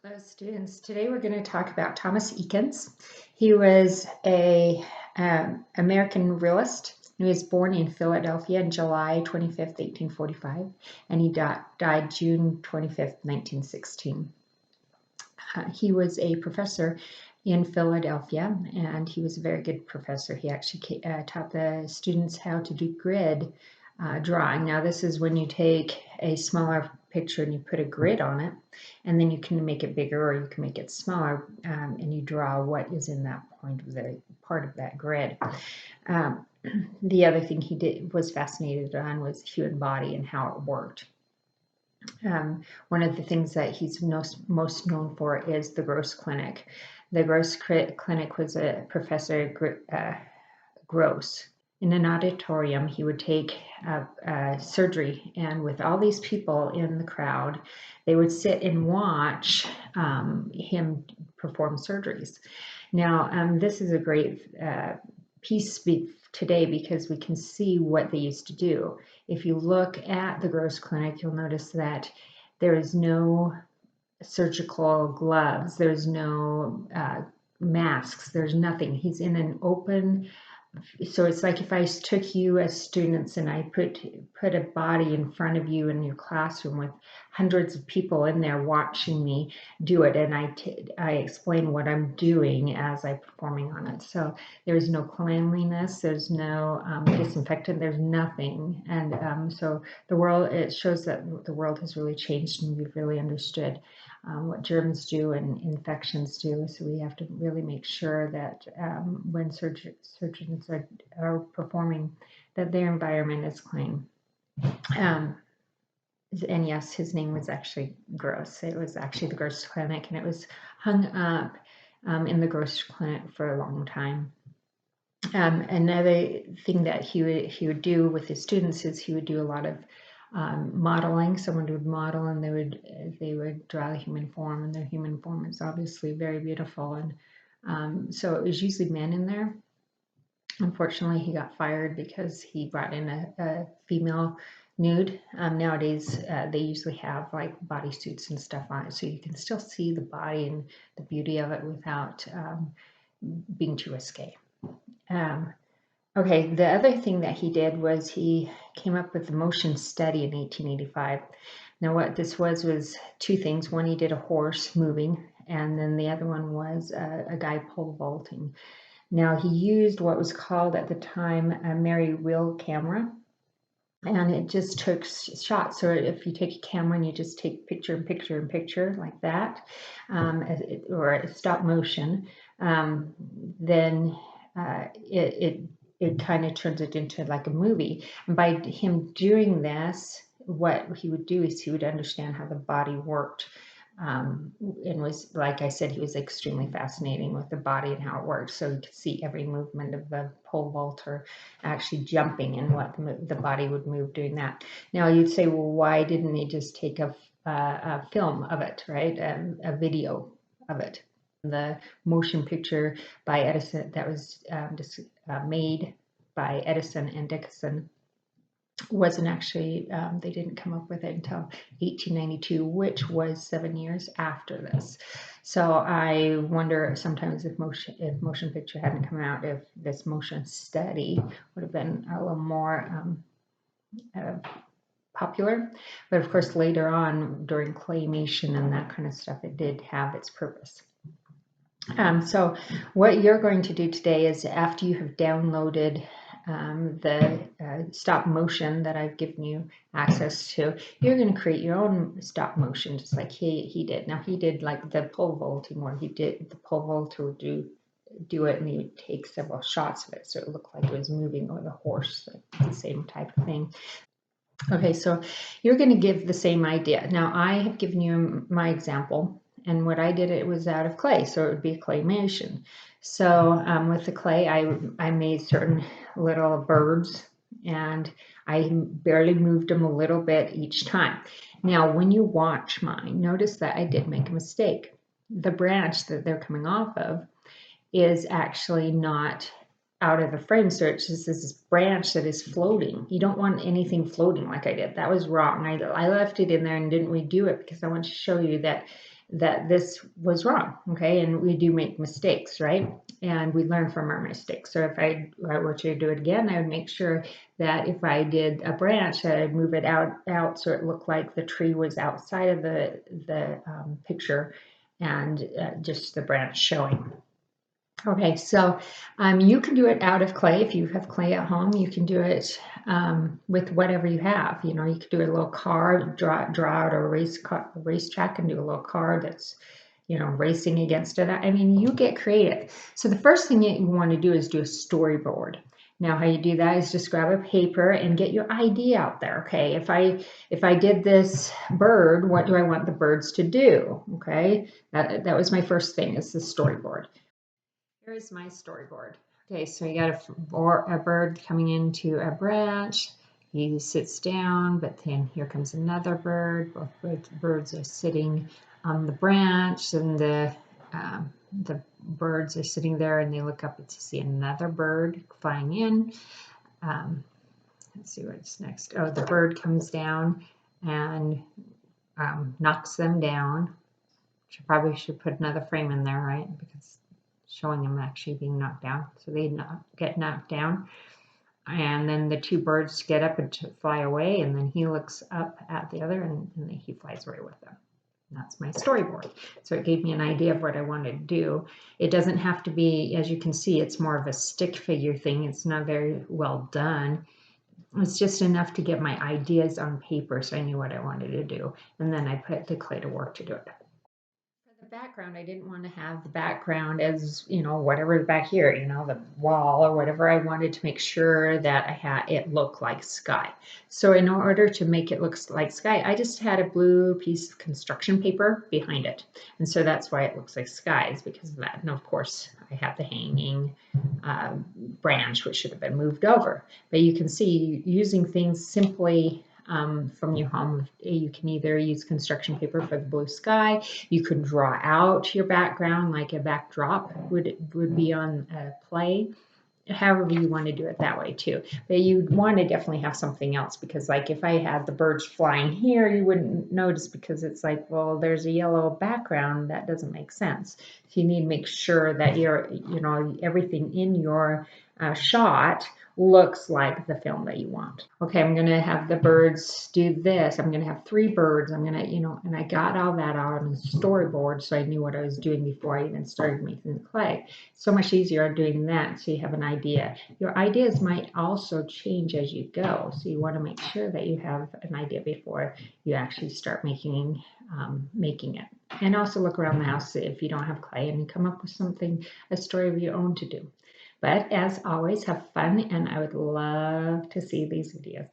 Hello, students. Today we're going to talk about Thomas Eakins. He was a American realist. He was born in Philadelphia on July 25th, 1845, and he died June 25th, 1916. He was a professor in Philadelphia, and he was a very good professor. He actually taught the students how to do grid drawing. Now, this is when you take a smaller picture and you put a grid on it, and then you can make it bigger or you can make it smaller, and you draw what is in that point of the part of that grid. The other thing he was fascinated on was the human body and how it worked. One of the things that he's most known for is the Gross Clinic. The Gross Clinic was a Professor Gross. In an auditorium, he would take surgery, and with all these people in the crowd, they would sit and watch him perform surgeries. Now, this is a great piece today because we can see what they used to do. If you look at the Gross Clinic, you'll notice that there is no surgical gloves, there's no masks, there's nothing. He's in an open, so it's like if I took you as students and I put a body in front of you in your classroom with hundreds of people in there watching me do it, and I explain what I'm doing as I'm performing on it. So there's no cleanliness, there's no disinfectant, there's nothing. And so the world, it shows that the world has really changed and we've really understood what germs do and infections do. So we have to really make sure that when surgeons are performing, that their environment is clean. And yes, his name was actually Gross. It was actually the Gross Clinic, and it was hung up in the Gross Clinic for a long time. Another thing that he would do with his students is he would do a lot of modeling. Someone would model, and they would draw the human form, and their human form is obviously very beautiful. And so it was usually men in there. Unfortunately, he got fired because he brought in a female nude. Nowadays, they usually have like bodysuits and stuff on it, so you can still see the body and the beauty of it without being too risque. Okay, the other thing that he did was he came up with the motion study in 1885. Now, what this was two things. One, he did a horse moving, and then the other one was a guy pole vaulting. Now, he used what was called at the time a Marey wheel camera, and it just took shots. So if you take a camera and you just take picture and picture and picture like that, or a stop motion, then it kind of turns it into like a movie. And by him doing this, what he would do is he would understand how the body worked. And was, like I said, he was extremely fascinating with the body and how it works. So you could see every movement of the pole vaulter actually jumping and what the body would move doing that. Now you'd say, well, why didn't he just take a film of it, right? A video of it. The motion picture by Edison that was made by Edison and Dickinson wasn't actually, they didn't come up with it until 1892, which was 7 years after this. So I wonder sometimes if motion picture hadn't come out, if this motion study would have been a little more popular. But of course, later on during claymation and that kind of stuff, it did have its purpose. So what you're going to do today is, after you have downloaded the stop motion that I've given you access to, you're going to create your own stop motion, just like he did. Now, he did like the pole vaulting, where he did the pole vaulter would do it, and he would take several shots of it, so it looked like it was moving, or the horse, like the same type of thing. Okay, so you're going to give the same idea. Now, I have given you my example. And what I did, it was out of clay, so it would be claymation. So with the clay, I made certain little birds, and I barely moved them a little bit each time. Now, when you watch mine, notice that I did make a mistake. The branch that they're coming off of is actually not out of the frame, so it's just this branch that is floating. You don't want anything floating like I did. That was wrong. I left it in there and didn't redo it because I want to show you that that this was wrong, okay? And we do make mistakes, right? And we learn from our mistakes. So if I were to do it again, I would make sure that if I did a branch, I'd move it out so it looked like the tree was outside of the picture, and just the branch showing. Okay, so you can do it out of clay. If you have clay at home, you can do it with whatever you have. You know, you could do a little car, draw out a racetrack and do a little car that's, you know, racing against it. I mean, you get creative. So the first thing that you want to do is do a storyboard. Now, how you do that is just grab a paper and get your idea out there. Okay, if I did this bird, what do I want the birds to do? Okay, that was my first thing, is the storyboard. Here is my storyboard. Okay, so you got a bird coming into a branch. He sits down, but then here comes another bird. Both birds are sitting on the branch, and the birds are sitting there, and they look up to see another bird flying in. Let's see what's next. Oh, the bird comes down and knocks them down. Probably should put another frame in there, right? Because showing them actually being knocked down. So they get knocked down. And then the two birds get up and fly away, and then he looks up at the other, and he flies away with them. And that's my storyboard. So it gave me an idea of what I wanted to do. It doesn't have to be, as you can see, it's more of a stick figure thing. It's not very well done. It's just enough to get my ideas on paper so I knew what I wanted to do. And then I put the clay to work to do it. The background, I didn't want to have the background as, you know, whatever back here, you know, the wall or whatever. I wanted to make sure that I had it look like sky. So in order to make it look like sky, I just had a blue piece of construction paper behind it. And so that's why it looks like skies, because of that. And of course, I have the hanging branch, which should have been moved over. But you can see, using things simply from your home, you can either use construction paper for the blue sky. You could draw out your background like a backdrop would be on a play. However you want to do it that way too. But you want to definitely have something else, because like if I had the birds flying here, you wouldn't notice, because it's like, well, there's a yellow background. That doesn't make sense. So you need to make sure that you know, everything in your shot looks like the film that you want. Okay, I'm going to have the birds do this. I'm going to have 3 birds. I'm going to, you know, and I got all that out on the storyboard, so I knew what I was doing before I even started making the clay. So much easier doing that, so you have an idea. Your ideas might also change as you go, so you want to make sure that you have an idea before you actually start making it. And also look around the house if you don't have clay, and come up with something, a story of your own to do. But as always, have fun, and I would love to see these videos.